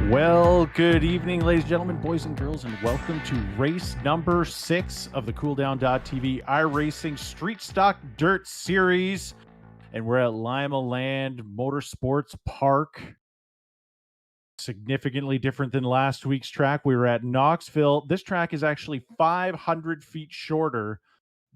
Well, good evening, ladies and gentlemen, boys and girls, and welcome to race number 6 of the CoolDown.tv iRacing Street Stock Dirt Series. And we're at Limaland Motorsports Park. Significantly different than last week's track. We were at Knoxville. This track is actually 500 feet shorter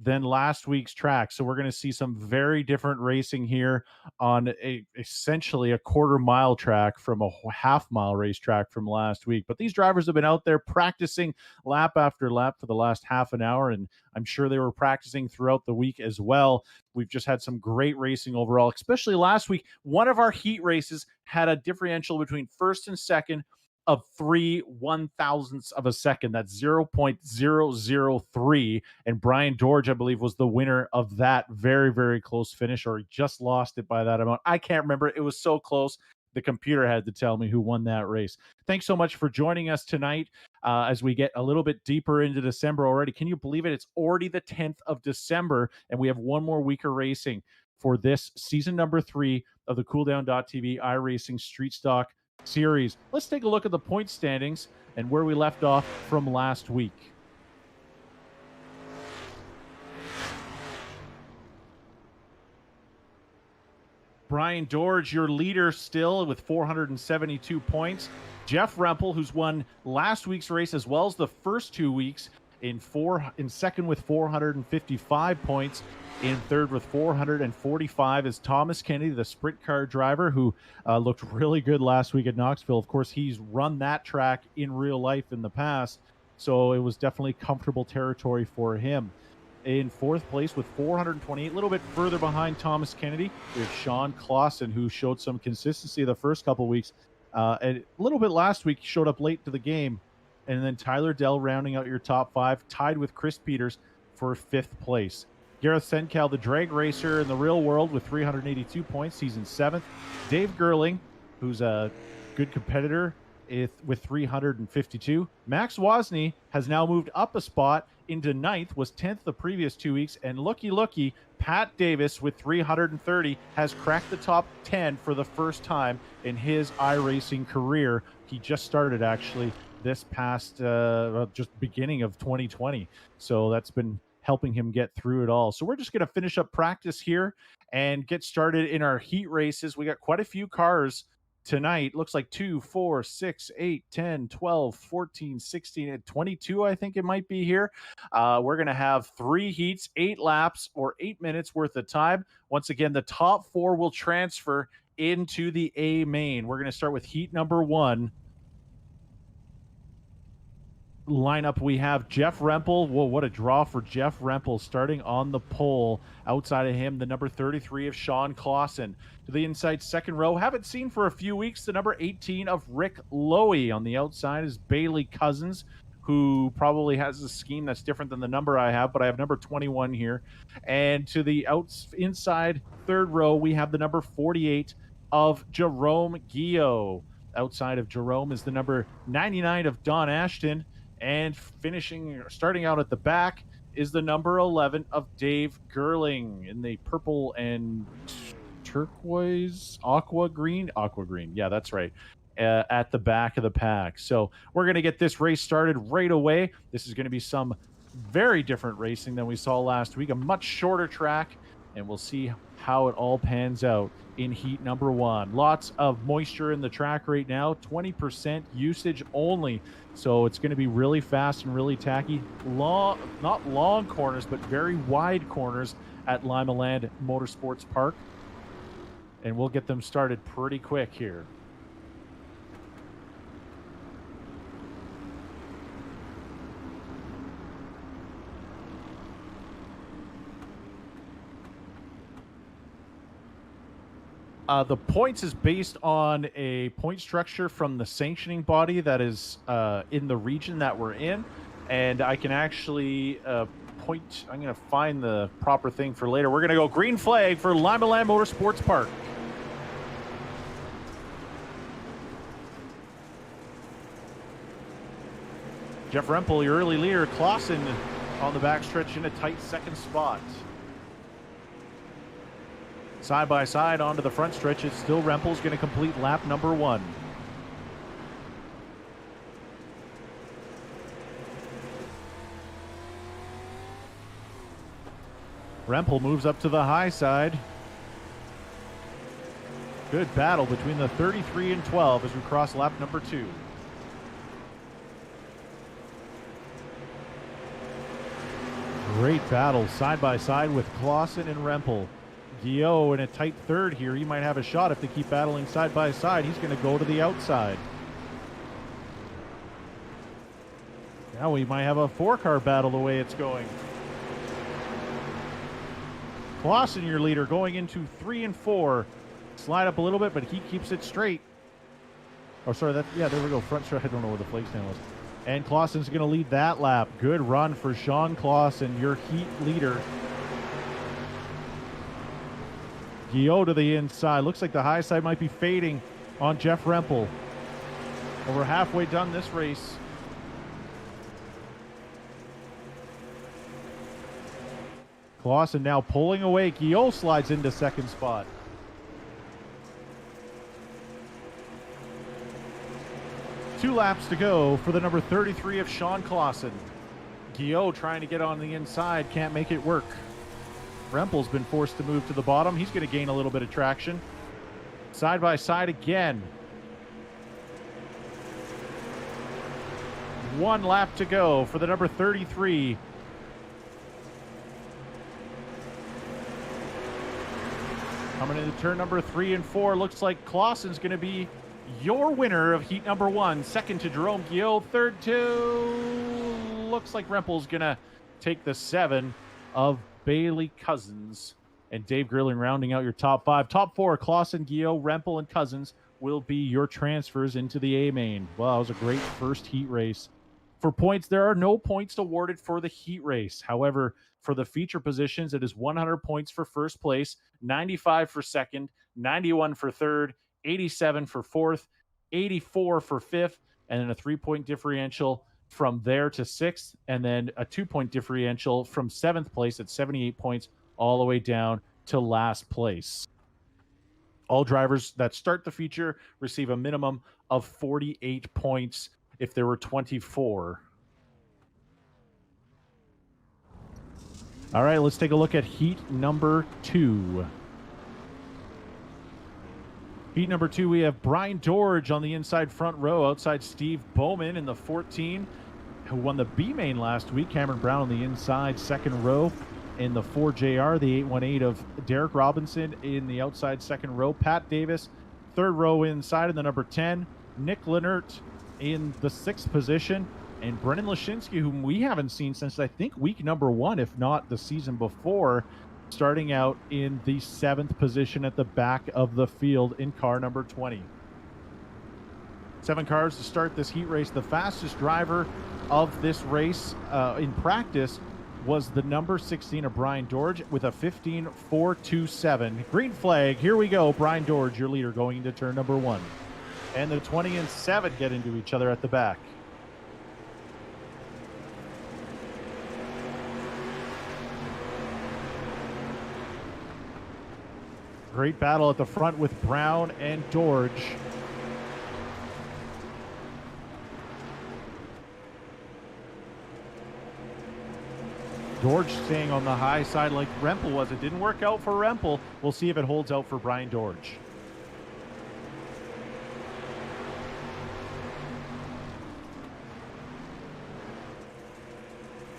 than last week's track. So we're going to see some very different racing here on essentially a quarter-mile track from a half-mile racetrack from last week. But these drivers have been out there practicing lap after lap for the last half an hour, and I'm sure they were practicing throughout the week as well. We've just had some great racing overall, especially last week. One of our heat races had a differential between first and second of 3/1000ths of a second. That's 0.003. And Brian Dorge, I believe, was the winner of that very, very close finish, or he just lost it by that amount. I can't remember. It was so close. The computer had to tell me who won that race. Thanks so much for joining us tonight as we get a little bit deeper into December already. Can you believe it? It's already the 10th of December, and we have one more week of racing for this season number 3 of the CoolDown.tv iRacing Street Stock Series. Let's take a look at the point standings and where we left off from last week. Brian Dorge, your leader still with 472 points. Jeff Rempel, who's won last week's race as well as the first 2 weeks, in second with 455 points. In third with 445 is Thomas Kennedy, the sprint car driver who looked really good last week at Knoxville. Of course, he's run that track in real life in the past, so it was definitely comfortable territory for him. In fourth place with 428, a little bit further behind Thomas Kennedy, we have Sean Clausen, who showed some consistency the first couple weeks. And a little bit last week, showed up late to the game. And then Tyler Dell rounding out your top 5, tied with Chris Peters for 5th place. Gareth Sencal, the drag racer in the real world, with 382 points. He's in 7th. Dave Gerling, who's a good competitor, with 352. Max Wozni has now moved up a spot into 9th, was 10th the previous 2 weeks. And looky, Pat Davis with 330 has cracked the top 10 for the first time in his iRacing career. He just started, actually, this past just beginning of 2020. So that's been helping him get through it all. So we're just going to finish up practice here and get started in our heat races. We got quite a few cars tonight. Looks like 2, 4, 6, 8, 10, 12, 14, 16, and 22, I think it might be here. We're going to have 3 heats, 8 laps, or 8 minutes worth of time. Once again, the top 4 will transfer into the A main. We're going to start with heat number 1. Lineup, we have Jeff Rempel. Whoa, what a draw for Jeff Rempel, starting on the pole. Outside of him, the number 33 of Sean Clausen. To the inside second row, haven't seen for a few weeks, the number 18 of Rick Lowy. On the outside is Bailey Cousins, who probably has a scheme that's different than the number I have, but I have number 21 here. And to the inside third row, we have the number 48 of Jerome Guillot. Outside of Jerome is the number 99 of Don Ashton. And starting out at the back is the number 11 of Dave Gerling in the purple and turquoise, aqua green. Yeah, that's right. At the back of the pack. So we're going to get this race started right away. This is going to be some very different racing than we saw last week. A much shorter track, and we'll see how it all pans out in heat number 1. Lots of moisture in the track right now, 20% usage only. So it's going to be really fast and really tacky. Not long corners, but very wide corners at Limaland Motorsports Park. And we'll get them started pretty quick here. The points is based on a point structure from the sanctioning body that is in the region that we're in. And I can actually point, I'm going to find the proper thing for later. We're going to go green flag for Limaland Motorsports Park. Jeff Rempel, your early leader. Clausen on the backstretch in a tight second spot. Side by side onto the front stretch. It's still Rempel's going to complete lap number 1. Rempel moves up to the high side. Good battle between the 33 and 12 as we cross lap number 2. Great battle side by side with Clausen and Rempel. Guillot in a tight third here. He might have a shot if they keep battling side by side. He's going to go to the outside. Now we might have a 4-car battle the way it's going. Clausen, your leader, going into 3 and 4. Slide up a little bit, but he keeps it straight. Oh, sorry. There we go. Front straight. I don't know where the flag stand was. And Clausen's going to lead that lap. Good run for Sean Clausen, your heat leader. Guillot to the inside. Looks like the high side might be fading on Jeff Rempel. Over halfway done this race. Clausen now pulling away. Guillot slides into second spot. Two laps to go for the number 33 of Sean Clausen. Guillot trying to get on the inside, can't make it work. Rempel's been forced to move to the bottom. He's going to gain a little bit of traction. Side by side again. One lap to go for the number 33. Coming into turn number 3 and 4. Looks like Clausen's going to be your winner of heat number 1. Second to Jerome Guillot. Third to... looks like Rempel's going to take the 7 of Bailey Cousins. And Dave Grilling rounding out your top 5. Top 4, Clausen, Guillot, Rempel, and Cousins will be your transfers into the A main. Well, that was a great first heat race. For points, there are no points awarded for the heat race. However, for the feature positions, it is 100 points for first place, 95 for second, 91 for third, 87 for fourth, 84 for fifth, and then a 3-point differential from there to sixth, and then a 2-point differential from seventh place at 78 points all the way down to last place. All drivers that start the feature receive a minimum of 48 points if there were 24. All right, let's take a look at heat number 2. Heat number 2, we have Brian Dorge on the inside front row, outside Steve Bowman in the 14, who won the B main last week. Cameron Brown on the inside second row in the 4JR, the 818 of Derek Robinson in the outside second row. Pat Davis, third row inside in the number 10. Nick Lennert in the 6th position. And Brennan Lashinsky, whom we haven't seen since, I think, week number 1, if not the season before, starting out in the 7th position at the back of the field in car number 20. 7 cars to start this heat race. The fastest driver of this race in practice was the number 16 of Brian Dorge with a 15.427. Green flag, here we go. Brian Dorge, your leader, going into turn number 1. And the 20 and 7 get into each other at the back. Great battle at the front with Brown and Dorge. Dorge staying on the high side like Rempel was. It didn't work out for Rempel. We'll see if it holds out for Brian Dorge.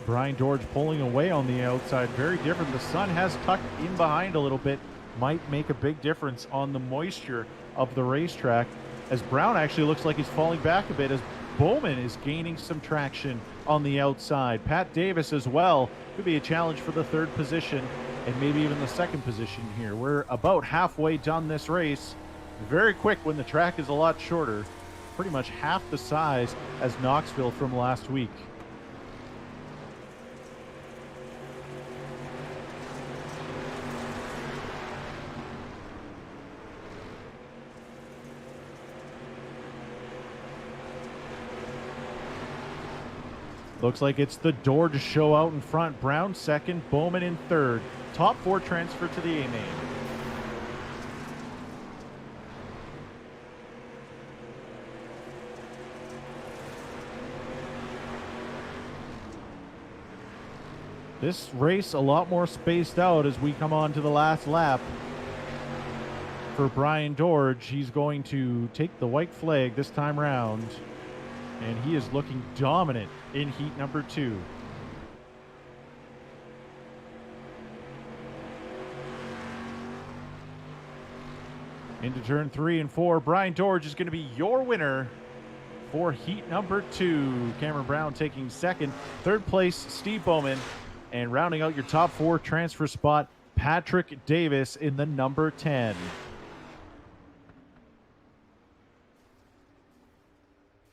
Brian Dorge pulling away on the outside. Very different. The sun has tucked in behind a little bit. Might make a big difference on the moisture of the racetrack, as Brown actually looks like he's falling back a bit as Bowman is gaining some traction on the outside. Pat Davis as well could be a challenge for the 3rd position and maybe even the 2nd position here. We're about halfway done this race. Very quick when the track is a lot shorter, pretty much half the size as Knoxville from last week. Looks like it's the Dorge show out in front. Brown second, Bowman in third. Top 4 transfer to the A main. This race a lot more spaced out as we come on to the last lap. For Brian George, he's going to take the white flag this time round, and he is looking dominant in heat number 2. Into turn 3 and 4, Brian George is going to be your winner for heat number 2. Cameron Brown taking second. Third place, Steve Bowman. And rounding out your top 4 transfer spot, Patrick Davis in the number 10.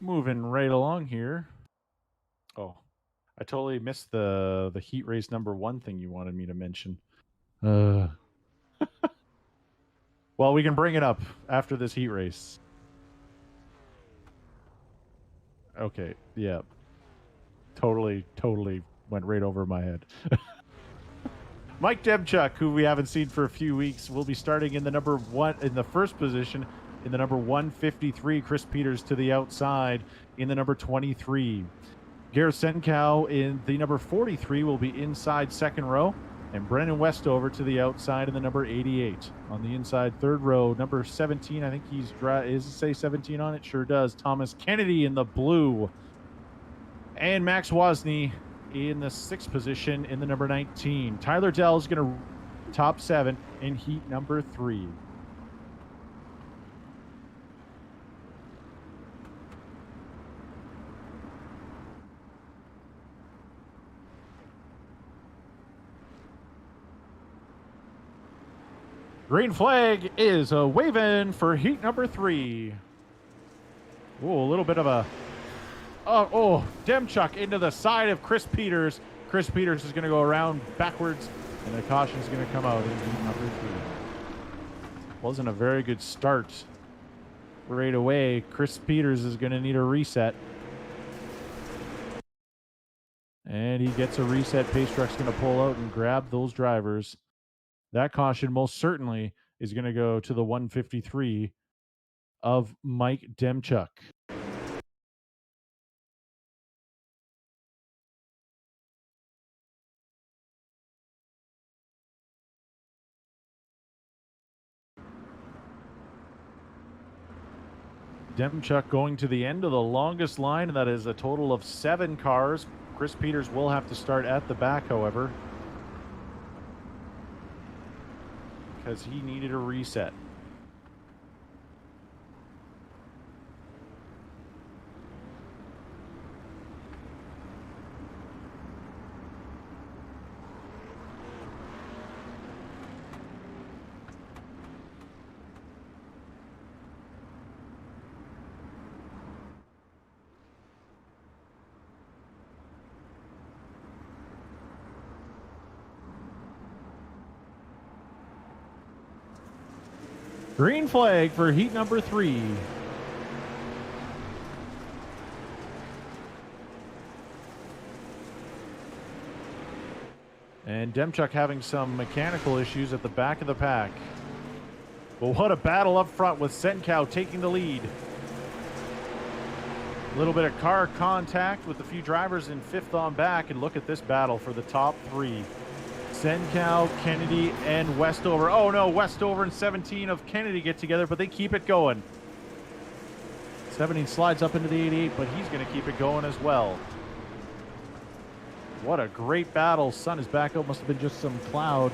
Moving right along here. Oh, I totally missed the heat race number 1 thing you wanted me to mention. Well, we can bring it up after this heat race. Okay, yeah. Totally went right over my head. Mike Demchuk, who we haven't seen for a few weeks, will be starting in the number 1 in the first position in the number 153. Chris Peters to the outside in the number 23. Gareth Senkow in the number 43 will be inside second row, and Brennan Westover to the outside in the number 88. On the inside third row, number 17, I think is it say 17 on it? Sure does. Thomas Kennedy in the blue. And Max Wozni in the 6th position in the number 19. Tyler Dell is going to top 7 in heat number 3. Green flag is waving for heat number 3. Oh, a little bit of a... Oh, Demchuk into the side of Chris Peters. Chris Peters is going to go around backwards, and the caution is going to come out in heat number 3. Wasn't a very good start right away. Chris Peters is going to need a reset. And he gets a reset. Pace Truck's going to pull out and grab those drivers. That caution most certainly is going to go to the 153 of Mike Demchuk. Demchuk going to the end of the longest line, and that is a total of 7 cars. Chris Peters will have to start at the back, however, because he needed a reset. Green flag for heat number 3. And Demchuk having some mechanical issues at the back of the pack. But what a battle up front with Senkow taking the lead. A little bit of car contact with a few drivers in 5th on back, and look at this battle for the top 3. Senkow, Kennedy, and Westover. Oh no, Westover and 17 of Kennedy get together, but they keep it going. 17 slides up into the 88, but he's going to keep it going as well. What a great battle. Sun is back out. Must have been just some cloud.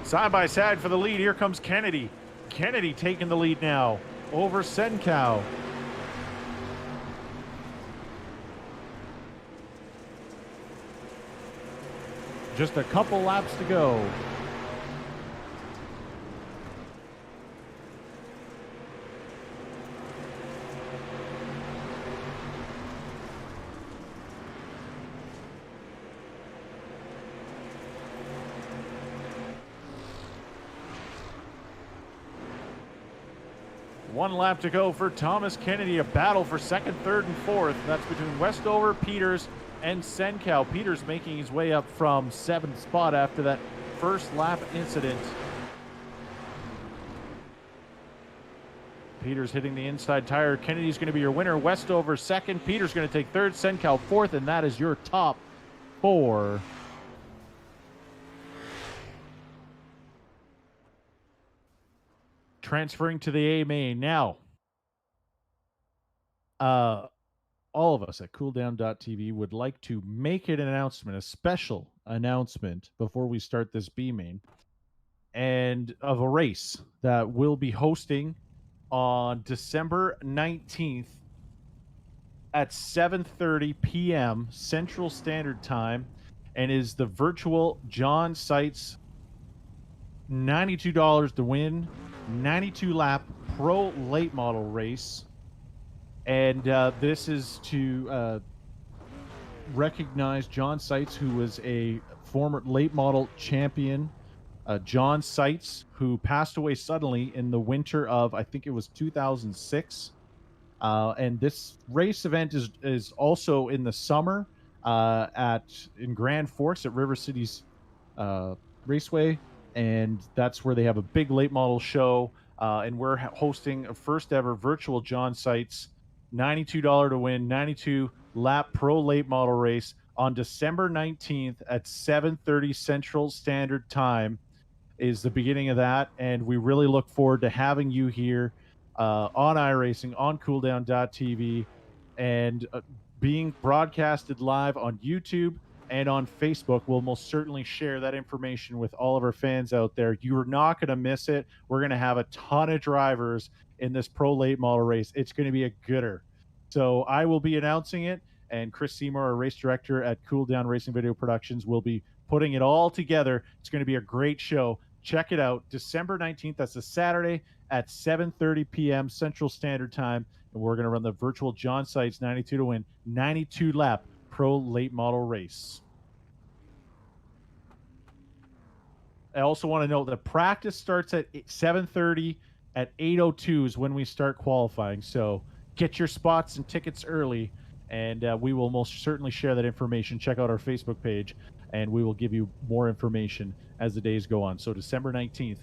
Side by side for the lead. Here comes Kennedy. Kennedy taking the lead now over Senkow. Just a couple laps to go. 1 lap to go for Thomas Kennedy. A battle for second, third, and fourth. That's between Westover, Peters, and Senkow. Peters making his way up from 7th spot after that first lap incident. Peters hitting the inside tire. Kennedy's going to be your winner. Westover second. Peters going to take third. Senkow fourth, and that is your top 4. Transferring to the A main now. All of us at cooldown.tv would like to make an announcement, a special announcement before we start this B main, and of a race that we'll be hosting on December 19th at 7:30 p.m. Central Standard Time, and is the virtual John Sites $92 to win 92 lap pro late model race. And this is to recognize John Sites, who was a former late model champion. John Sites, who passed away suddenly in the winter of, I think it was 2006. And this race event is also in the summer in Grand Forks at River Cities Raceway. And that's where they have a big late model show. And we're hosting a first ever virtual John Sites $92 to win 92 lap pro late model race on December 19th at 7:30 Central Standard Time is the beginning of that. And we really look forward to having you here on iRacing, on cooldown.tv, and being broadcasted live on YouTube and on Facebook. We'll most certainly share that information with all of our fans out there. You're not going to miss it. We're going to have a ton of drivers in this pro late model race. It's going to be a gooder. So I will be announcing it, and Chris Seymour, our race director at Cool Down Racing Video Productions, will be putting it all together. It's going to be a great show. Check it out. December 19th, that's a Saturday at 7:30 p.m. Central Standard Time, and we're going to run the virtual John Sites 92 to win 92 lap pro late model race. I also want to note that practice starts at 7:30. At 8:02 is when we start qualifying. So get your spots and tickets early, and we will most certainly share that information. Check out our Facebook page, and we will give you more information as the days go on. So December 19th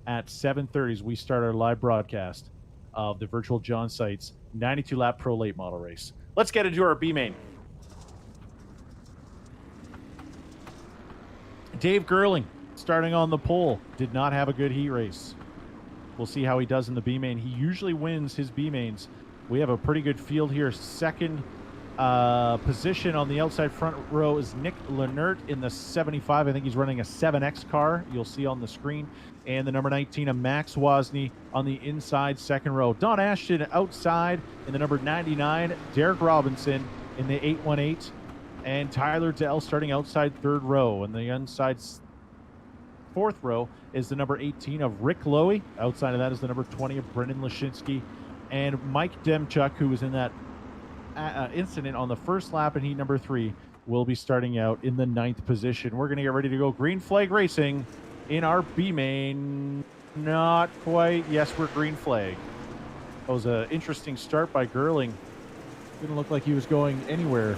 at 7:30 as we start our live broadcast of the virtual John Sites 92 lap pro late model race. Let's get into our B main. Dave Gerling starting on the pole, did not have a good heat race. We'll see how he does in the B main. He usually wins his B mains. We have a pretty good field here. Second position on the outside front row is Nick Lenert in the 75. I think he's running a 7X car. You'll see on the screen. And the number 19 of Max Wozni on the inside second row. Don Ashton outside in the number 99. Derek Robinson in the 818. And Tyler Dell starting outside third row. And the inside fourth row is the number 18 of Rick Lowy. Outside of that is the number 20 of Brendan Lashinsky. And Mike Demchuk, who was in that incident on the first lap in heat number 3, will be starting out in the 9th position. We're going to get ready to go green flag racing in our B main. Not quite. Yes, we're green flag. That was an interesting start by Gerling. Didn't look like he was going anywhere.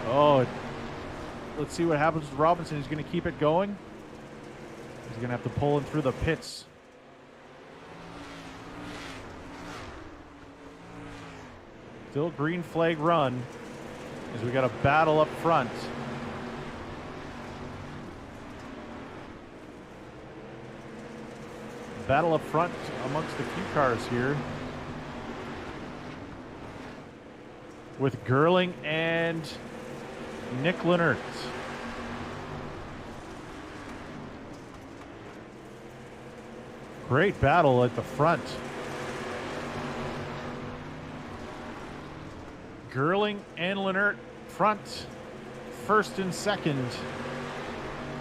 Oh, let's see what happens with Robinson. He's going to keep it going. He's going to have to pull him through the pits. Still green flag run as we got a battle up front. Battle up front amongst a few cars here, with Gerling and Nick Lenert. Great battle at the front. Gerling and Lenert front, first and second.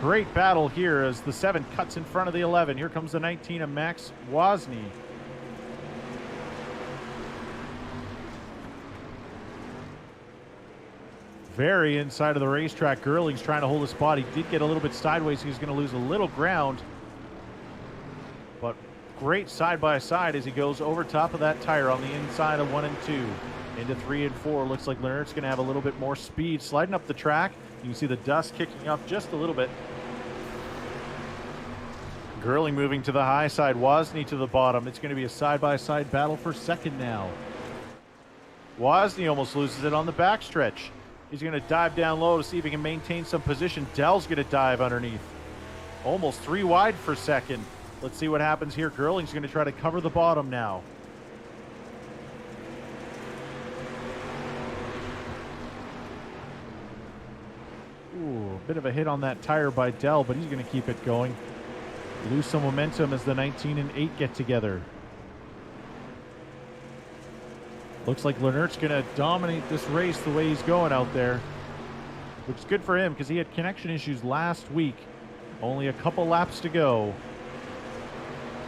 Great battle here as the 7 cuts in front of the 11. Here comes the 19 of Max Wozni. very inside of the racetrack. Girling's trying to hold his spot. He did get a little bit sideways. He's going to lose a little ground. But great side-by-side as he goes over top of that tire on the inside of 1 and 2. Into 3 and 4. Looks like Leonard's going to have a little bit more speed. Sliding up the track. You can see the dust kicking up just a little bit. Girling moving to the high side. Wozni to the bottom. It's going to be a side-by-side battle for second now. Wozni almost loses it on the backstretch. He's going to dive down low to see if he can maintain some position. Dell's going to dive underneath. Almost 3 wide for second. Let's see what happens here. Girling's going to try to cover the bottom now. Ooh, a bit of a hit on that tire by Dell, but he's going to keep it going. Lose some momentum as the 19 and 8 get together. Looks like Lenert's going to dominate this race the way he's going out there, which is good for him because he had connection issues last week. Only a couple laps to go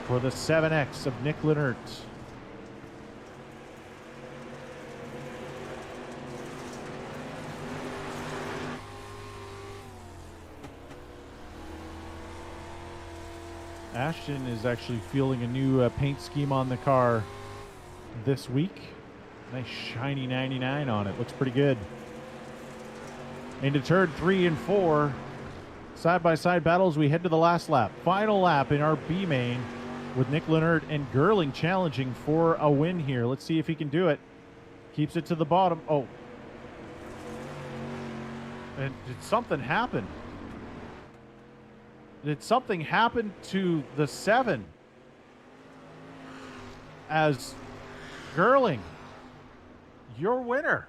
for the 7X of Nick Lenert. Ashton is actually fielding a new paint scheme on the car this week. Nice shiny 99 on it. Looks pretty good. Into turn 3 and 4. Side-by-side battles. We head to the last lap. Final lap in our B main with Nick Lenert and Girling challenging for a win here. Let's see if he can do it. Keeps it to the bottom. Oh. And did something happen? Did something happen to the 7? As Girling, your winner.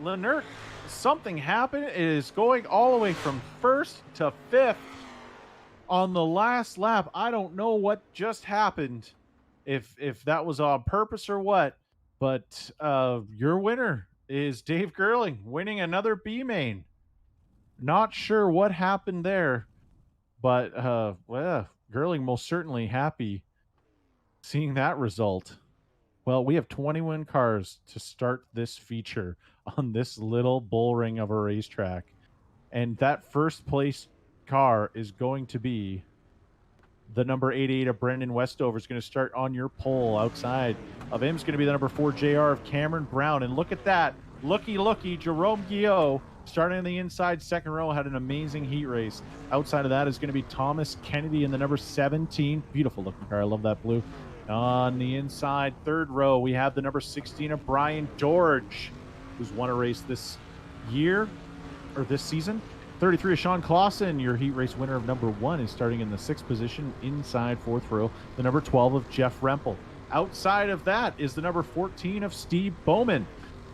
Lenert, something happened. It is going all the way from 1st to 5th on the last lap. I don't know what just happened, if that was on purpose or what, but your winner is Dave Girling, winning another B main. Not sure what happened there, but well, Girling most certainly happy seeing that result. Well, we have 21 cars to start this feature on this little bull ring of a racetrack. And that first place car is going to be the number 88 of Brendan Westover. Is going to start on your pole. Outside of him is going to be the number 4 JR of Cameron Brown. And look at that. Looky, Jerome Guillot starting on the inside second row, had an amazing heat race. Outside of that is going to be Thomas Kennedy in the number 17. Beautiful looking car. I love that blue. On the inside, third row, we have the number 16 of Brian George, who's won a race this year, or this season. 33 of Sean Clausen, your heat race winner of number 1, is starting in the 6th position inside fourth row. The number 12 of Jeff Rempel. Outside of that is the number 14 of Steve Bowman.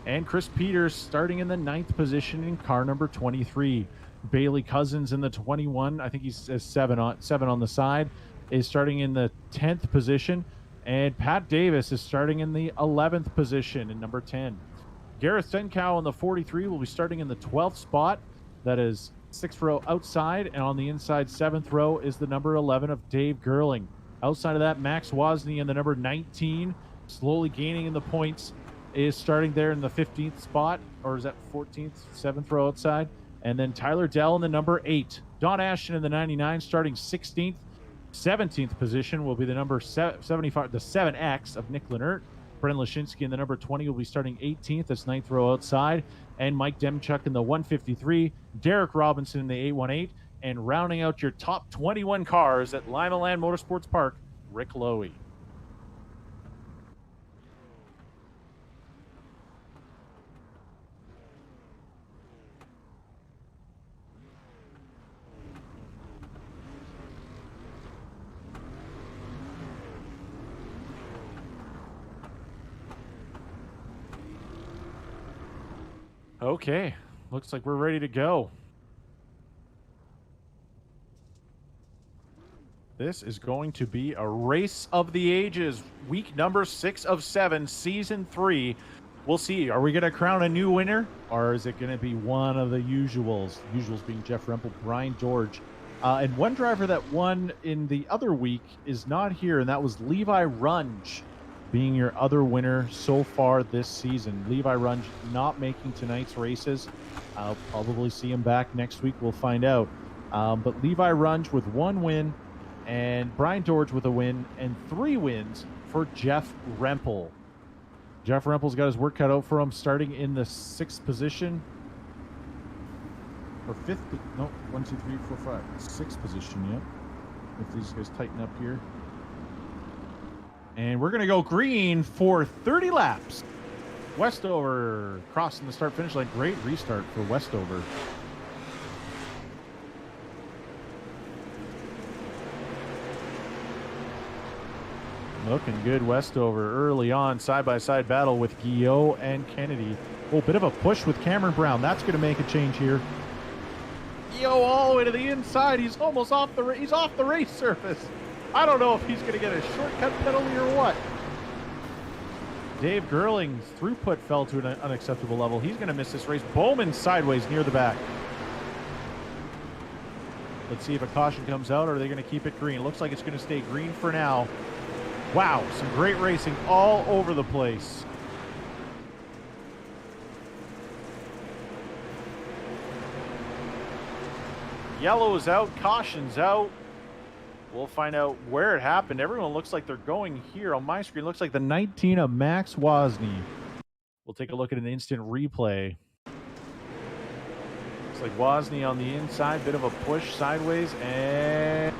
And Chris Peters starting in the 9th position in car number 23. Bailey Cousins in the 21, I think he says 7 on the side, is starting in the 10th position. And Pat Davis is starting in the 11th position in number 10. Gareth Senkow in the 43 will be starting in the 12th spot. That is 6th row outside. And on the inside, 7th row is the number 11 of Dave Girling. Outside of that, Max Wozni in the number 19, slowly gaining in the points, is starting there in the 15th spot. Or is that 14th? 7th row outside. And then Tyler Dell in the number 8. Don Ashton in the 99, starting 16th. 17th position will be the number 75, the 7X of Nick Lenert. Brendan Lashinsky in the number 20 will be starting 18th. That's 9th row outside. And Mike Demchuk in the 153. Derek Robinson in the 818. And rounding out your top 21 cars at Limaland Motorsports Park, Rick Lowy. Okay, looks like we're ready to go. This is going to be a race of the ages. Week number 6 of 7, season 3. We'll see. Are we going to crown a new winner, or is it going to be one of the usuals? Usuals being Jeff Rempel, Brian George. And one driver that won in the other week is not here, and that was Levi Runge. being your other winner so far this season. Levi Runge not making tonight's races. I'll probably see him back next week. We'll find out. But Levi Runge with 1 win, and Brian George with a win, and 3 wins for Jeff Rempel. Jeff Rempel's got his work cut out for him, starting in the 6th position. Or 5th, no, 1, 2, 3, 4, 5, 6th position, yep. If these guys tighten up here. And we're going to go green for 30 laps. Westover crossing the start-finish line. Great restart for Westover. Looking good, Westover early on. Side-by-side battle with Guillot and Kennedy. Oh, bit of a push with Cameron Brown. That's going to make a change here. Guillot all the way to the inside. He's almost off the race surface. I don't know if he's going to get a shortcut penalty or what. Dave Gerling's throughput fell to an unacceptable level. He's going to miss this race. Bowman sideways near the back. Let's see if a caution comes out, or are they going to keep it green? Looks like it's going to stay green for now. Wow, some great racing all over the place. Yellow is out, caution's out. We'll find out where it happened. Everyone looks like they're going here. On my screen, looks like the 19 of Max Wozni. We'll take a look at an instant replay. Looks like Wozni on the inside, bit of a push sideways, and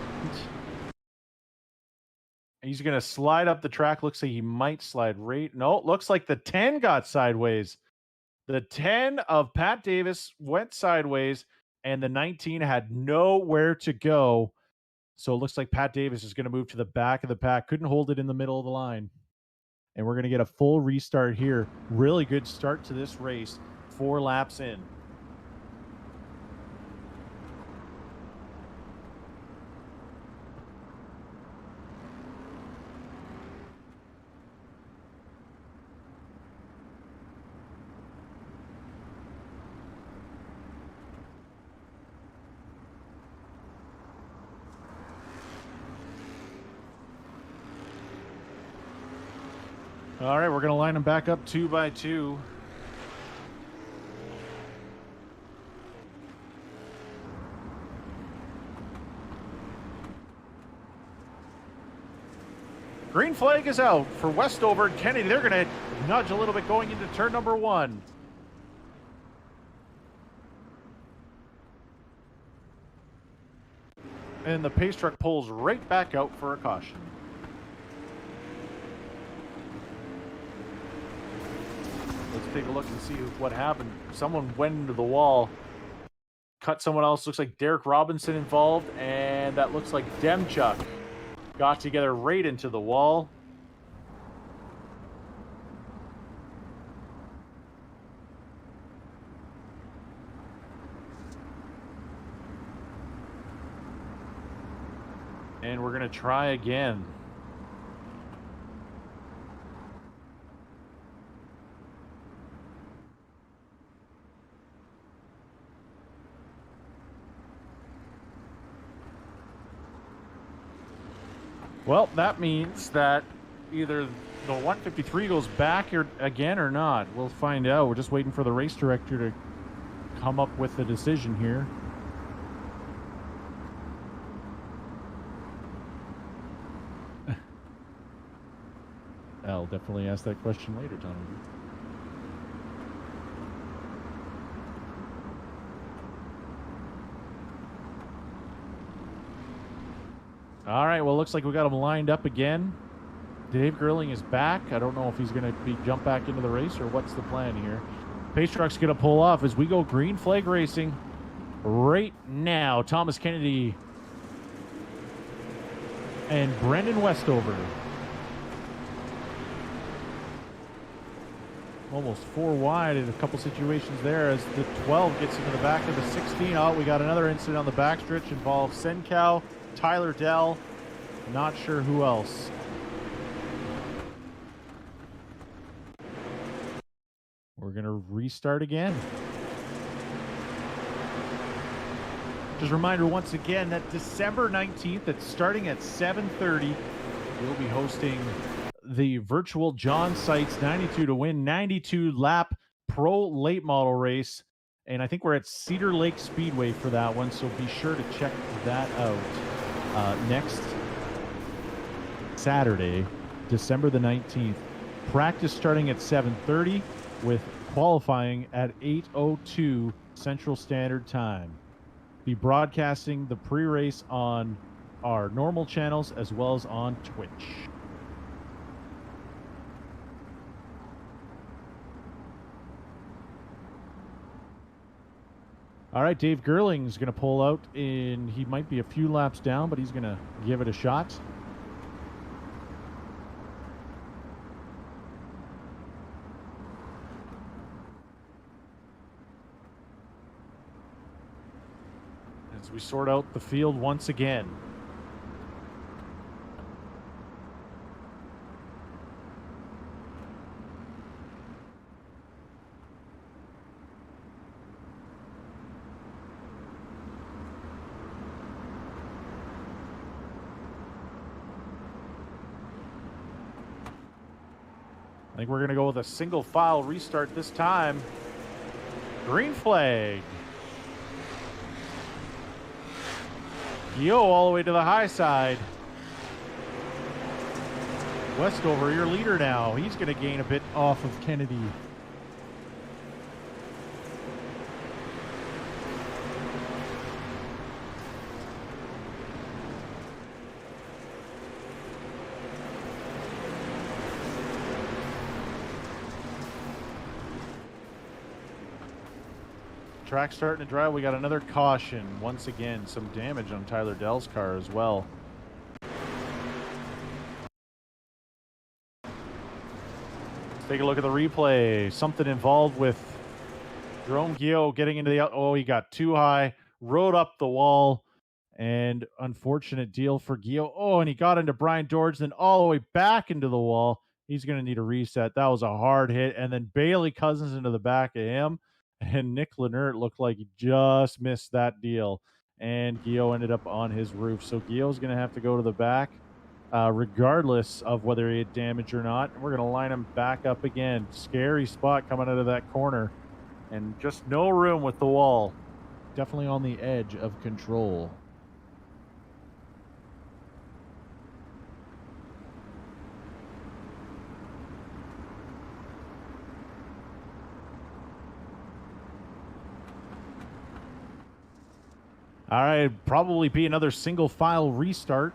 he's going to slide up the track. Looks like he might slide right. No, looks like the 10 got sideways. The 10 of Pat Davis went sideways, and the 19 had nowhere to go. So it looks like Pat Davis is going to move to the back of the pack. Couldn't hold it in the middle of the line. And we're going to get a full restart here. Really good start to this race. 4 laps in. All right, we're going to line them back up 2 by 2. Green flag is out for Westover and Kennedy. They're going to nudge a little bit going into turn number 1. And the pace truck pulls right back out for a caution. Let's take a look and see what happened. Someone went into the wall, cut someone else. Looks like Derek Robinson involved, and that looks like Demchuk got together right into the wall. And we're going to try again. Well, that means that either the 153 goes back again or not. We'll find out. We're just waiting for the race director to come up with a decision here. I'll definitely ask that question later, Tommy. All right, well, looks like we got him lined up again. Dave Gerling is back. I don't know if he's going to jump back into the race or what's the plan here. Pace truck's going to pull off as we go green flag racing right now. Thomas Kennedy and Brendan Westover. Almost 4 wide in a couple situations there as the 12 gets into the back of the 16. Oh, we got another incident on the backstretch. Involves Senkow, Tyler Dell, not sure who else. We're going to restart again. Just a reminder once again that December 19th, it's starting at 7:30. We'll be hosting the virtual John Sites 92 to win 92 lap pro late model race. And I think we're at Cedar Lake Speedway for that one, so be sure to check that out. Next Saturday, December the 19th. Practice starting at 7:30 with qualifying at 8:02 Central Standard Time. Be broadcasting the pre-race on our normal channels as well as on Twitch. All right, Dave Gerling's going to pull out in, he might be a few laps down, but he's going to give it a shot. As we sort out the field once again. I think we're going to go with a single file restart this time. Green flag. Yo, all the way to the high side. Westover, your leader now. He's going to gain a bit off of Kennedy. Track starting to dry. We got another caution. Once again, some damage on Tyler Dell's car as well. Let's take a look at the replay. Something involved with Jerome Guillot getting into the... Oh, he got too high. Rode up the wall. And unfortunate deal for Guillot. Oh, and he got into Brian Dorge, then all the way back into the wall. He's going to need a reset. That was a hard hit. And then Bailey Cousins into the back of him. And Nick Lennert looked like he just missed that deal. And Guillot ended up on his roof. So Guillot's going to have to go to the back, regardless of whether he had damage or not. And we're going to line him back up again. Scary spot coming out of that corner. And just no room with the wall. Definitely on the edge of control. All right, probably be another single file restart.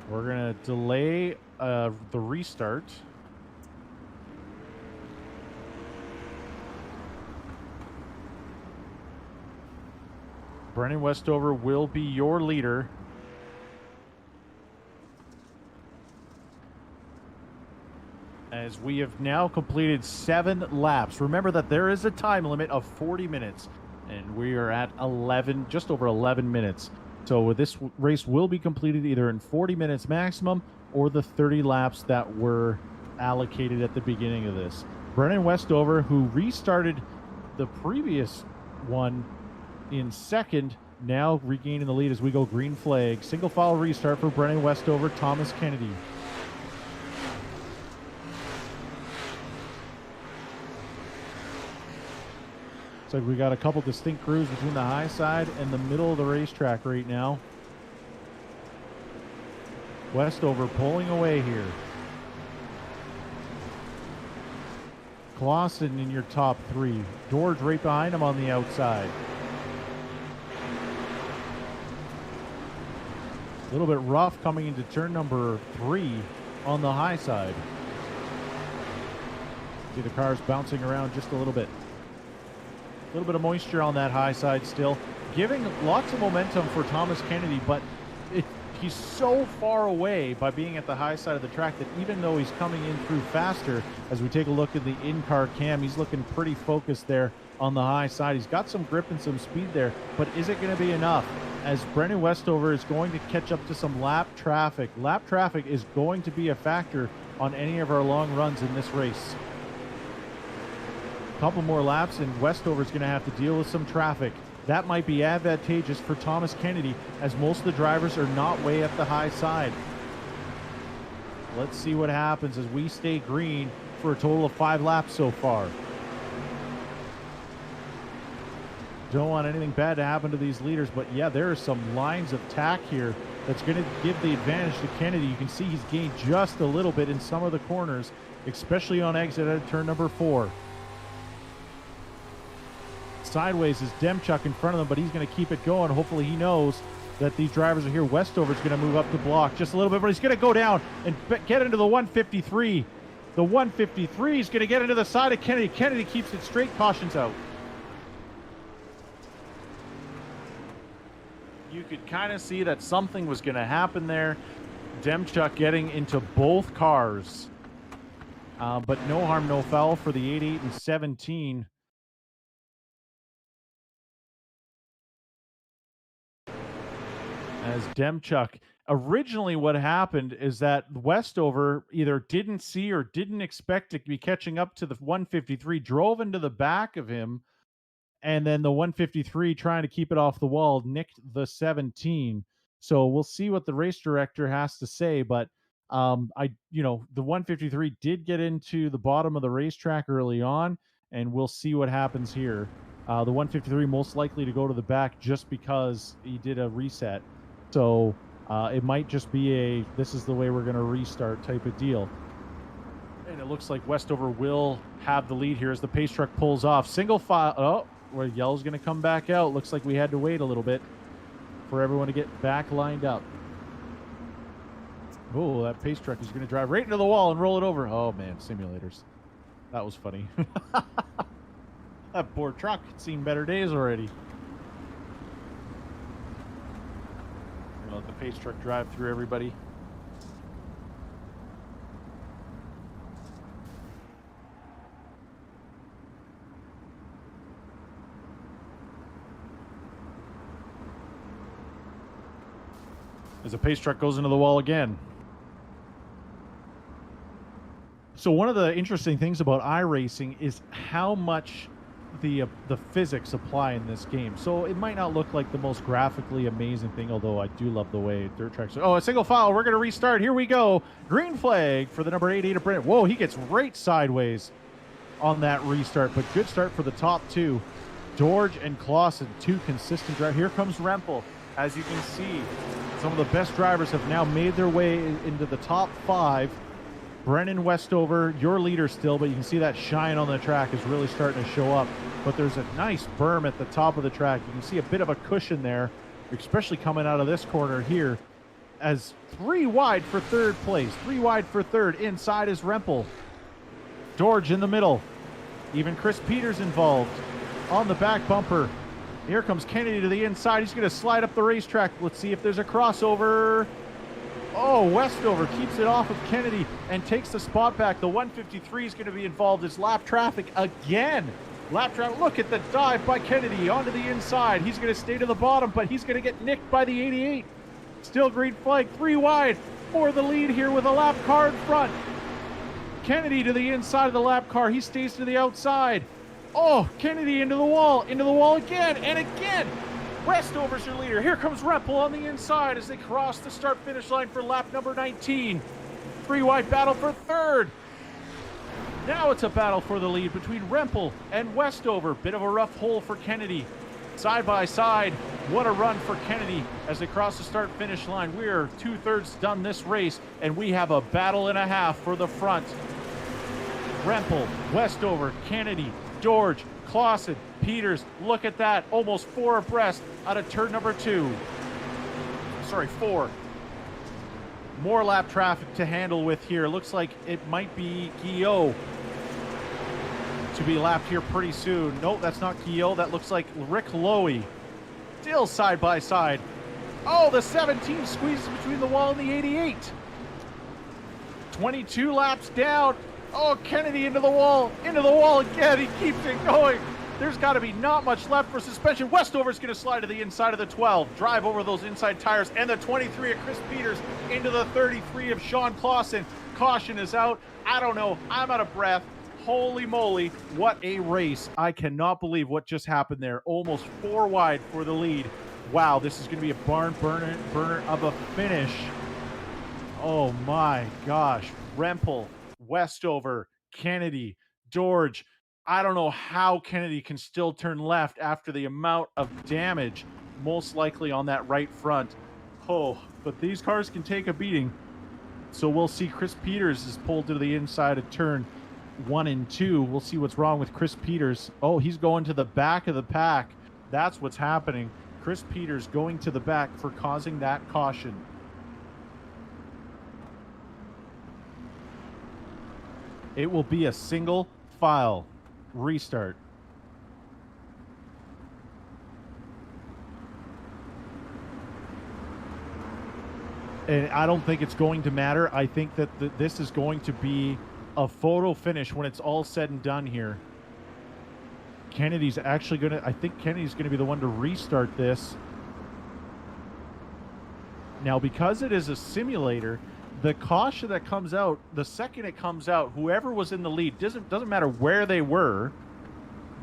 We're going to delay the restart. Brennan Westover will be your leader. As we have now completed 7 laps. Remember that there is a time limit of 40 minutes, and we are at 11, just over 11 minutes. So this race will be completed either in 40 minutes maximum or the 30 laps that were allocated at the beginning of this. Brennan Westover, who restarted the previous one in second, now regaining the lead as we go green flag. Single file restart for Brennan Westover, Thomas Kennedy. So we got a couple distinct crews between the high side and the middle of the racetrack right now. Westover pulling away here. Clausen in your top 3. Dorge right behind him on the outside. A little bit rough coming into turn number 3 on the high side. See the cars bouncing around just a little bit. A little bit of moisture on that high side still, giving lots of momentum for Thomas Kennedy, but he's so far away by being at the high side of the track that even though he's coming in through faster, as we take a look at the in-car cam, he's looking pretty focused there on the high side. He's got some grip and some speed there, but is it going to be enough? As Brennan Westover is going to catch up to some lap traffic. Lap traffic is going to be a factor on any of our long runs in this race. A couple more laps, and Westover's going to have to deal with some traffic. That might be advantageous for Thomas Kennedy, as most of the drivers are not way up the high side. Let's see what happens as we stay green for a total of 5 laps so far. Don't want anything bad to happen to these leaders, but yeah, there are some lines of tack here that's going to give the advantage to Kennedy. You can see he's gained just a little bit in some of the corners, especially on exit at turn number 4. Sideways is Demchuk in front of them, but he's going to keep it going. Hopefully he knows that these drivers are here. Westover's going to move up the block just a little bit, but he's going to go down and get into the 153. The 153 is going to get into the side of Kennedy. Kennedy keeps it straight, cautions out. You could kind of see that something was going to happen there. Demchuk getting into both cars. But no harm, no foul for the 88 and 17. As Demchuk, originally what happened is that Westover either didn't see or didn't expect to be catching up to the 153, drove into the back of him, and then the 153, trying to keep it off the wall, nicked the 17. So we'll see what the race director has to say, but the 153 did get into the bottom of the racetrack early on, and we'll see what happens here. The 153 most likely to go to the back just because he did a reset. So it might just be this is the way we're going to restart type of deal. And it looks like Westover will have the lead here as the pace truck pulls off. Single file. Oh, where yellow's going to come back out. Looks like we had to wait a little bit for everyone to get back lined up. Oh, that pace truck is going to drive right into the wall and roll it over. Oh, man, simulators. That was funny. That poor truck had seen better days already. Let the pace truck drive through everybody. As the pace truck goes into the wall again. So one of the interesting things about iRacing is how much the physics apply in this game. So it might not look like the most graphically amazing thing, although I do love the way dirt tracks are. Oh, a single file. We're going to restart. Here we go. Green flag for the number 88 of Brent. Whoa, he gets right sideways on that restart, but good start for the top two. George and Clausen, two consistent drivers. Here comes Rempel. As you can see, some of the best drivers have now made their way into the top 5. Brennan Westover, your leader still, but you can see that shine on the track is really starting to show up. But there's a nice berm at the top of the track. You can see a bit of a cushion there, especially coming out of this corner here, as 3 wide for 3rd place. 3 wide for 3rd. Inside is Rempel. George in the middle. Even Chris Peters involved on the back bumper. Here comes Kennedy to the inside. He's going to slide up the racetrack. Let's see if there's a crossover. Oh, Westover keeps it off of Kennedy and takes the spot back. The 153 is going to be involved as lap traffic again. Lap traffic. Look at the dive by Kennedy onto the inside. He's going to stay to the bottom, but he's going to get nicked by the 88. Still green flag. 3 wide for the lead here with a lap car in front. Kennedy to the inside of the lap car. He stays to the outside. Oh, Kennedy into the wall again and again. Westover's your leader. Here comes Rempel on the inside as they cross the start-finish line for lap number 19. 3 wide battle for 3rd. Now it's a battle for the lead between Rempel and Westover. Bit of a rough hole for Kennedy. Side by side, what a run for Kennedy as they cross the start-finish line. We're 2/3 done this race, and we have a battle and a half for the front. Rempel, Westover, Kennedy, George, Clausen, Peters, look at that. Almost 4 abreast out of turn number 2. Sorry, 4. More lap traffic to handle with here. Looks like it might be Guillot to be lapped here pretty soon. Nope, that's not Guillot. That looks like Rick Lowy. Still side by side. Oh, the 17 squeezes between the wall and the 88. 22 laps down. Oh, Kennedy into the wall again. He keeps it going. There's got to be not much left for suspension. Westover's going to slide to the inside of the 12, drive over those inside tires, and the 23 of Chris Peters into the 33 of Sean Clausen. Caution is out. I don't know. I'm out of breath. Holy moly, what a race. I cannot believe what just happened there. Almost 4 wide for the lead. Wow, this is going to be a barn burner of a finish. Oh my gosh. Rempel, Westover, Kennedy, George. I don't know how Kennedy can still turn left after the amount of damage, most likely on that right front. Oh, but these cars can take a beating. So we'll see. Chris Peters is pulled to the inside of turn 1 and 2. We'll see what's wrong with Chris Peters. Oh, he's going to the back of the pack. That's what's happening. Chris Peters going to the back for causing that caution. It will be a single file restart. And I don't think it's going to matter. I think that this is going to be a photo finish when it's all said and done here. Kennedy's actually going to, I think Kennedy's going to be the one to restart this. Now, because it is a simulator, the caution that comes out, the second it comes out, whoever was in the lead, doesn't matter where they were,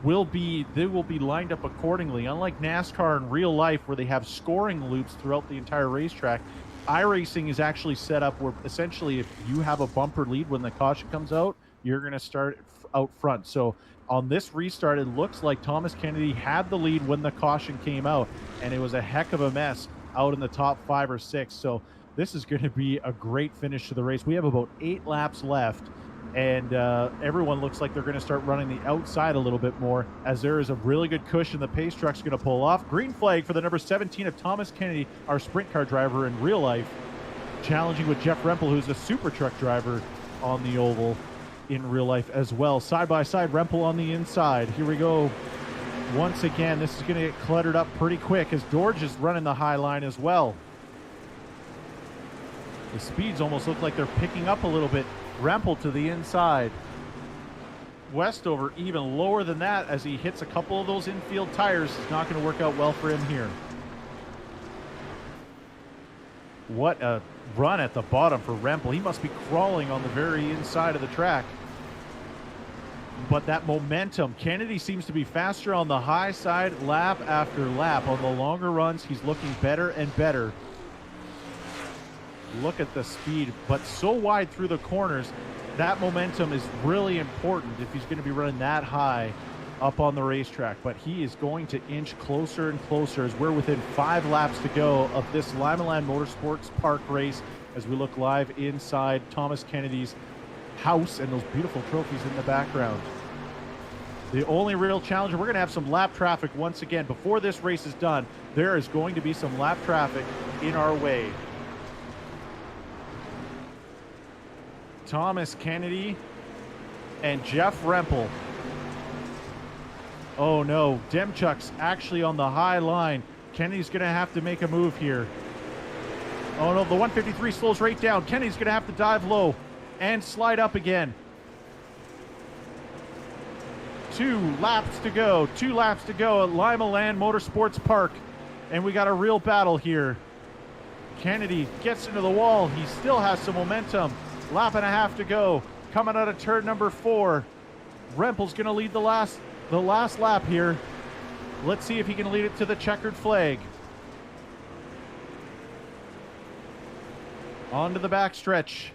they will be lined up accordingly. Unlike NASCAR in real life where they have scoring loops throughout the entire racetrack, iRacing is actually set up where essentially if you have a bumper lead when the caution comes out, you're going to start out front. So on this restart, it looks like Thomas Kennedy had the lead when the caution came out, and it was a heck of a mess out in the top 5 or 6. So this is going to be a great finish to the race. We have about 8 laps left, and everyone looks like they're going to start running the outside a little bit more, as there is a really good cushion the pace truck's going to pull off. Green flag for the number 17 of Thomas Kennedy, our sprint car driver in real life, challenging with Jeff Rempel, who's a super truck driver on the oval in real life as well. Side by side, Rempel on the inside. Here we go. Once again, this is going to get cluttered up pretty quick as George is running the high line as well. The speeds almost look like they're picking up a little bit. Rempel to the inside. Westover even lower than that as he hits a couple of those infield tires. It's not going to work out well for him here. What a run at the bottom for Rempel. He must be crawling on the very inside of the track. But that momentum, Kennedy seems to be faster on the high side lap after lap. On the longer runs, he's looking better and better. Look at the speed, but so wide through the corners. That momentum is really important if he's going to be running that high up on the racetrack. But he is going to inch closer and closer as we're within 5 laps to go of this Limaland Motorsports Park race as we look live inside Thomas Kennedy's house and those beautiful trophies in the background. The only real challenger, we're going to have some lap traffic once again. Before this race is done, there is going to be some lap traffic in our way. Thomas Kennedy and Jeff Rempel. Oh no, Demchuk's actually on the high line. Kennedy's going to have to make a move here. Oh no, the 153 slows right down. Kennedy's going to have to dive low and slide up again. 2 laps to go. 2 laps to go at Limaland Motorsports Park. And we got a real battle here. Kennedy gets into the wall. He still has some momentum. Lap and a half to go. Coming out of turn number 4. Rempel's going to lead the last lap here. Let's see if he can lead it to the checkered flag. On to the backstretch.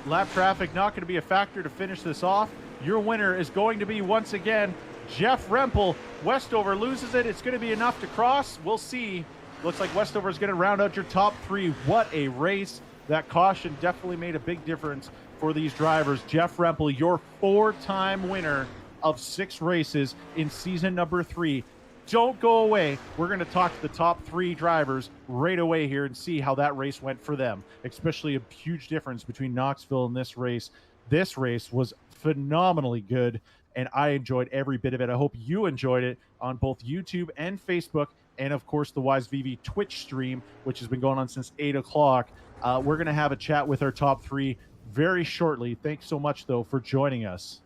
Lap traffic not going to be a factor to finish this off. Your winner is going to be, once again, Jeff Rempel. Westover loses it. It's going to be enough to cross. We'll see. Looks like Westover is going to round out your top 3. What a race. That caution definitely made a big difference for these drivers. Jeff Rempel, your 4-time winner of 6 races in season number 3. Don't go away. We're going to talk to the top 3 drivers right away here and see how that race went for them, especially a huge difference between Knoxville and this race. This race was phenomenally good, and I enjoyed every bit of it. I hope you enjoyed it on both YouTube and Facebook, and of course the Wise VV Twitch stream, which has been going on since 8 o'clock. We're going to have a chat with our top 3 very shortly. Thanks so much, though, for joining us.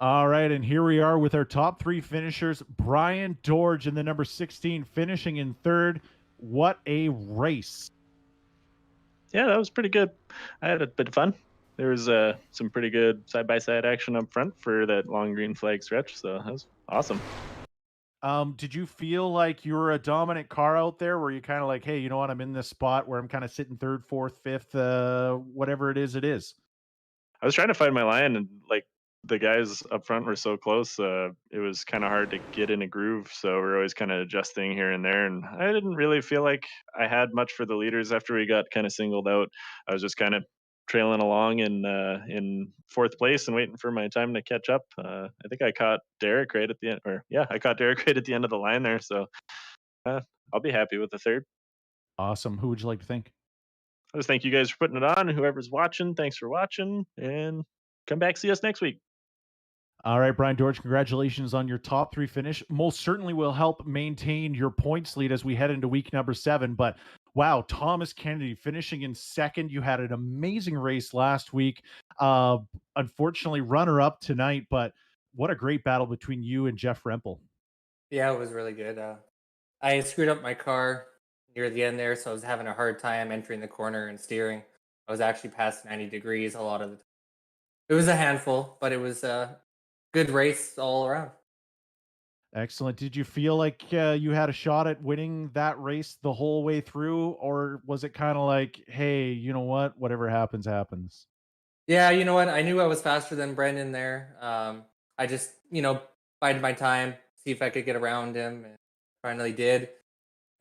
All right, and here we are with our top three finishers. Brian Dorge in the number 16, finishing in third. What a race! Yeah, that was pretty good. I had a bit of fun. There was some pretty good side by side action up front for that long green flag stretch, so that was awesome. Did you feel like you were a dominant car out there? Were you kind of like, hey, you know what? I'm in this spot where I'm kind of sitting third, fourth, fifth, whatever it is, it is. I was trying to find my line, and like the guys up front were so close, it was kind of hard to get in a groove. So we're always kind of adjusting here and there. And I didn't really feel like I had much for the leaders after we got kind of singled out. I was just kind of trailing along in fourth place and waiting for my time to catch up. I think I caught Derek right at the end, or yeah, I caught Derek right at the end of the line there. So uh, I'll be happy with the third. Awesome. Who would you like to thank? I just thank you guys for putting it on. Whoever's watching, thanks for watching, and come back see us next week. All right, Brian George, congratulations on your top three finish. Most certainly will help maintain your points lead as we head into week number 7. But wow, Thomas Kennedy finishing in second. You had an amazing race last week. Unfortunately, runner up tonight, but what a great battle between you and Jeff Rempel. Yeah, it was really good. I screwed up my car near the end there, so I was having a hard time entering the corner and steering. I was actually past 90 degrees a lot of the time. It was a handful, but it was a good race all around. Excellent. Did you feel like you had a shot at winning that race the whole way through, or was it kind of like, hey, you know what? Whatever happens, happens? Yeah, you know what? I knew I was faster than Brendan there. I just, bided my time, see if I could get around him, and finally did.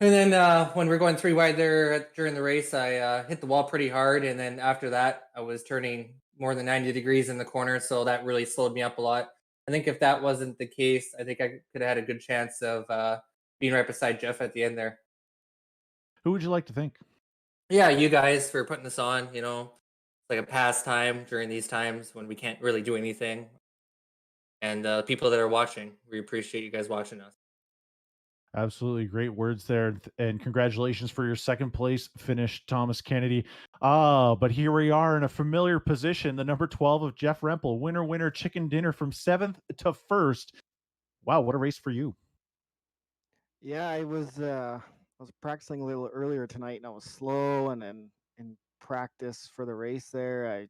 And then when we are going three wide there during the race, I hit the wall pretty hard. And then after that, I was turning more than 90 degrees in the corner. So that really slowed me up a lot. I think if that wasn't the case, I think I could have had a good chance of being right beside Jeff at the end there. Who would you like to thank? Yeah, you guys for putting this on. It's like a pastime during these times when we can't really do anything. And people that are watching, we appreciate you guys watching us. Absolutely great words there, and congratulations for your second place finish, Thomas Kennedy. But here we are in a familiar position, the number 12 of Jeff Rempel, winner, winner, chicken dinner from 7th to 1st. Wow, what a race for you. Yeah, I was practicing a little earlier tonight, and I was slow, and then in practice for the race there,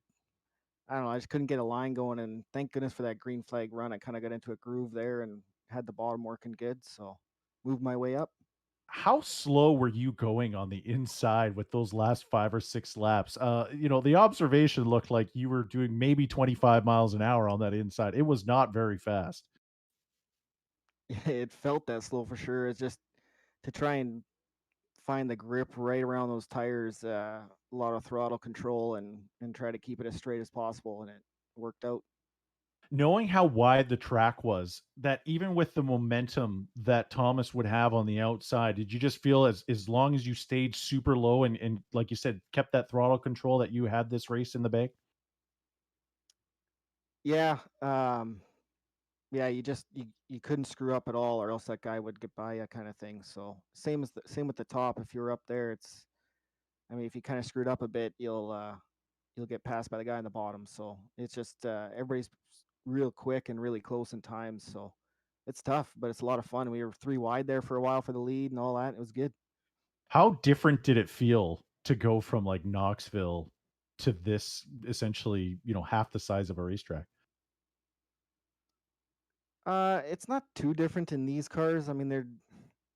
I don't know, I just couldn't get a line going, and thank goodness for that green flag run. I kind of got into a groove there and had the bottom working good, so moved my way up. How slow were you going on the inside with those last 5 or 6 laps? The observation looked like you were doing maybe 25 miles an hour on that inside. It was not very fast. It felt that slow for sure. It's just to try and find the grip right around those tires, a lot of throttle control, and try to keep it as straight as possible, and it worked out. Knowing how wide the track was, that even with the momentum that Thomas would have on the outside, did you just feel as long as you stayed super low and like you said, kept that throttle control that you had this race in the bag? Yeah, yeah, you couldn't screw up at all, or else that guy would get by you, kind of thing. So same with the top. If you're up there, I mean, if you kind of screwed up a bit, you'll get passed by the guy in the bottom. So it's just everybody's real quick and really close in times. So it's tough, but it's a lot of fun. We were three wide there for a while for the lead and all that. It was good. How different did it feel to go from like Knoxville to this essentially, half the size of a racetrack? It's not too different in these cars. I mean,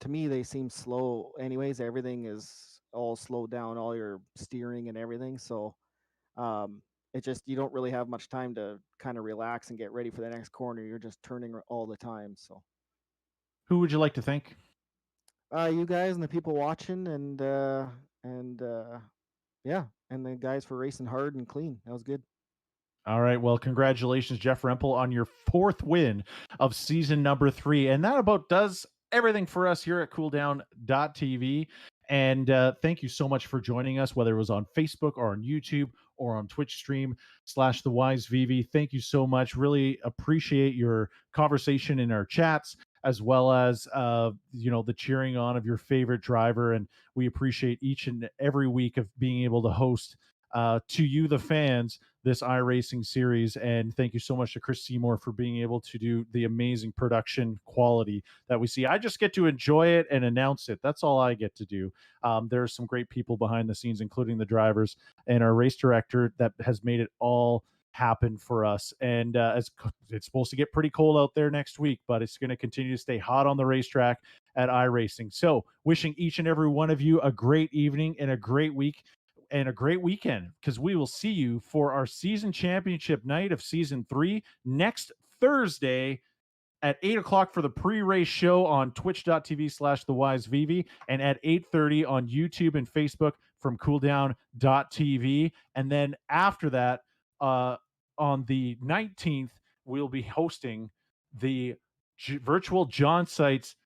to me they seem slow. Anyways, everything is all slowed down, all your steering and everything. So it just you don't really have much time to kind of relax and get ready for the next corner. You're just turning all the time. So Who would you like to thank? you guys and the people watching, and yeah, and the guys for racing hard and clean. That was good. All right. Well, congratulations, Jeff Rempel, on your 4th win of season number 3. And that about does everything for us here at cooldown.tv. And thank you so much for joining us, whether it was on Facebook or on YouTube or on Twitch stream /the Wise VV. Thank you so much. Really appreciate your conversation in our chats, as well as the cheering on of your favorite driver. And we appreciate each and every week of being able to host to you, the fans, this iRacing series. And thank you so much to Chris Seymour for being able to do the amazing production quality that we see. I just get to enjoy it and announce it. That's all I get to do. There are some great people behind the scenes, including the drivers and our race director, that has made it all happen for us. And it's supposed to get pretty cold out there next week, but it's going to continue to stay hot on the racetrack at iRacing. So wishing each and every one of you a great evening and a great week and a great weekend, because we will see you for our season championship night of season 3 next Thursday at 8 o'clock for the pre-race show on twitch.tv/thewiseVV, and at 8:30 on YouTube and Facebook from cooldown.tv. And then after that, on the 19th, we'll be hosting the virtual John Sites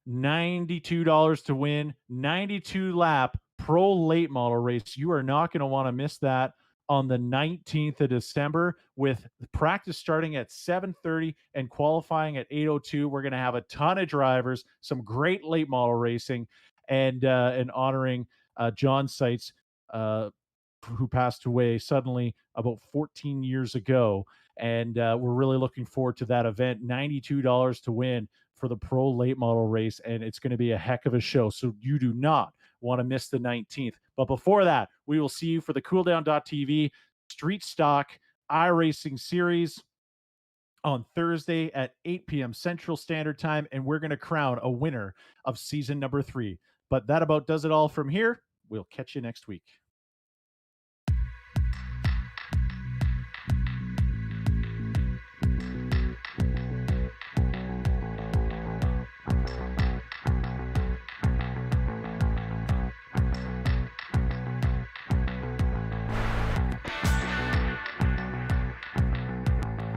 $92 to win 92 lap pro late model race. You are not going to want to miss that on the 19th of December, with practice starting at 7:30 and qualifying at 8:02. We're going to have a ton of drivers, some great late model racing, and honoring John Sites, who passed away suddenly about 14 years ago. And we're really looking forward to that event. $92 to win for the pro late model race, and it's going to be a heck of a show. So you do not want to miss the 19th. But before that, we will see you for the cooldown.tv Street Stock iRacing series on Thursday at 8 p.m. Central Standard Time, and we're going to crown a winner of season number 3. But that about does it all from here. We'll catch you next week.